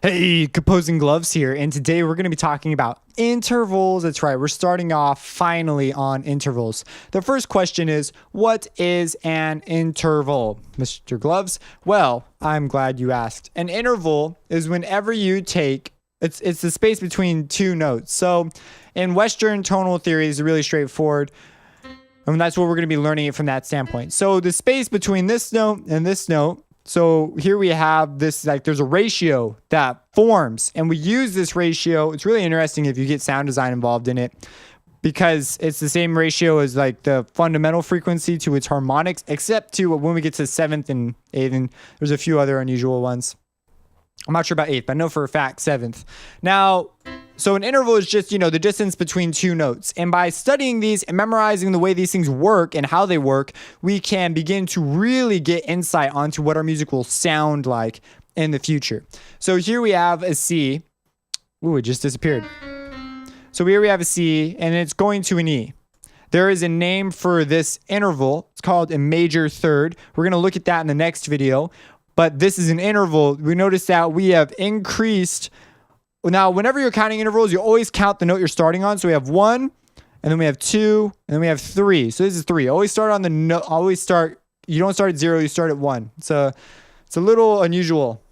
Hey, Composing Gloves here, and today we're going to be talking about intervals. That's right, we're starting off finally on intervals. The first question is, what is an interval, Mr. Gloves? Well, I'm glad you asked. An interval is whenever you take, it's the space between two notes. So in Western tonal theory, it's really straightforward, and that's what we're going to be learning it from that standpoint. So the space between this note and this note, so here we have this, like there's a ratio that forms, and we use this ratio. It's really interesting if you get sound design involved in it, because it's the same ratio as like the fundamental frequency to its harmonics, except to when we get to seventh and eighth, and there's a few other unusual ones. I'm not sure about eighth, but I know for a fact seventh. Now, so an interval is just, the distance between two notes. And by studying these and memorizing the way these things work and how they work, we can begin to really get insight onto what our music will sound like in the future. So here we have a C. Ooh, it just disappeared. So here we have a C, and it's going to an E. There is a name for this interval. It's called a major third. We're going to look at that in the next video. But this is an interval. We notice that we have increased. Now, whenever you're counting intervals, you always count the note you're starting on. So we have 1, and then we have 2, and then we have 3. So this is 3. Always start on the note. You don't start at 0, you start at 1. So it's a little unusual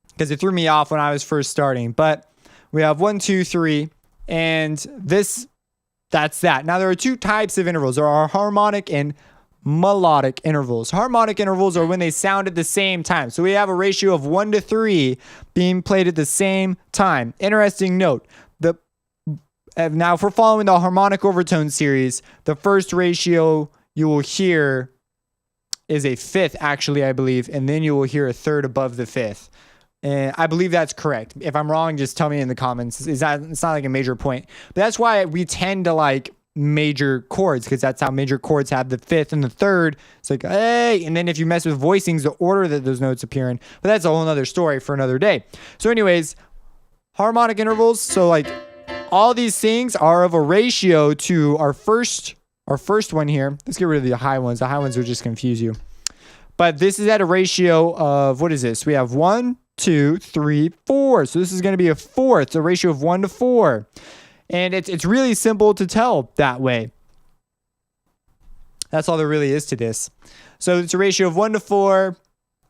because it threw me off when I was first starting. But we have 1, 2, 3, and that's that. Now, there are two types of intervals. There are harmonic and melodic intervals. Harmonic intervals are when they sound at the same time. So we have a ratio of 1 to 3 being played at the same time. Interesting note. Now, if we're following the harmonic overtone series, the first ratio you will hear is a fifth, actually, I believe, and then you will hear a third above the fifth. And I believe that's correct. If I'm wrong, just tell me in the comments. It's not like a major point. But that's why we tend to like major chords, because that's how major chords have the fifth and the third. It's like, hey, and then if you mess with voicings, the order that those notes appear in. But that's a whole nother story for another day. So anyways, harmonic intervals. So like all these things are of a ratio to our first one here. Let's get rid of the high ones. The high ones will just confuse you. But this is at a ratio of, what is this? We have 1, 2, 3, 4. So this is going to be a 4. It's a ratio of 1 to 4. And it's really simple to tell that way. That's all there really is to this. So it's a ratio of 1 to 4,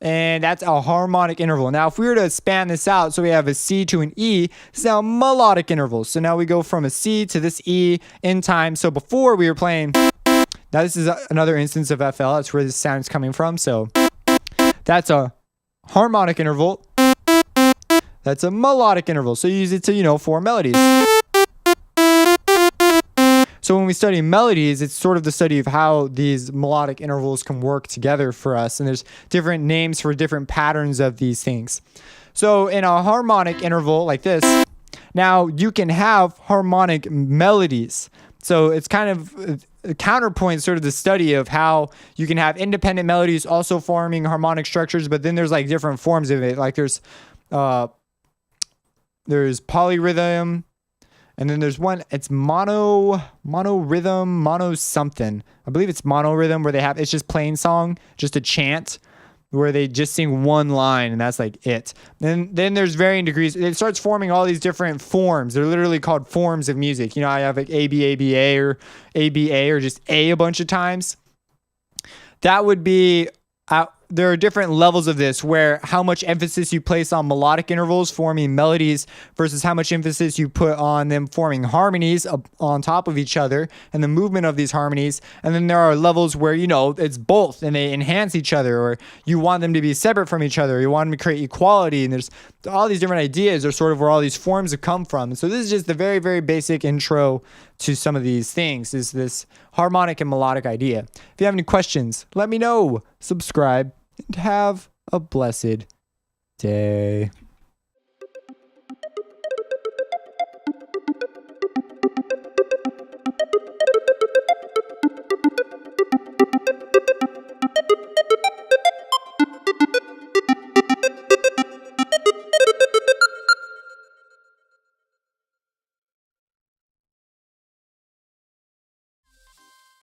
and that's a harmonic interval. Now, if we were to span this out, so we have a C to an E, this is now melodic intervals. So now we go from a C to this E in time. So before we were playing, now this is another instance of FL. That's where this sound is coming from. So that's a harmonic interval. That's a melodic interval. So you use it to, form melodies. So when we study melodies, it's sort of the study of how these melodic intervals can work together for us. And there's different names for different patterns of these things. So in a harmonic interval like this, now you can have harmonic melodies. So it's kind of a counterpoint, sort of the study of how you can have independent melodies also forming harmonic structures, but then there's like different forms of it. Like there's polyrhythm. And then there's one, it's monorhythm, mono something. I believe it's monorhythm, where it's just plain song, just a chant, where they just sing one line, and that's like it. And then there's varying degrees. It starts forming all these different forms. They're literally called forms of music. I have like ABABA or ABA or just A bunch of times. That would be... there are different levels of this, where how much emphasis you place on melodic intervals forming melodies versus how much emphasis you put on them forming harmonies on top of each other and the movement of these harmonies. And then there are levels where, it's both and they enhance each other, or you want them to be separate from each other. You want them to create equality. And there's all these different ideas are sort of where all these forms have come from. So this is just the very, very basic intro to some of these things, is this harmonic and melodic idea. If you have any questions, let me know. Subscribe. And have a blessed day.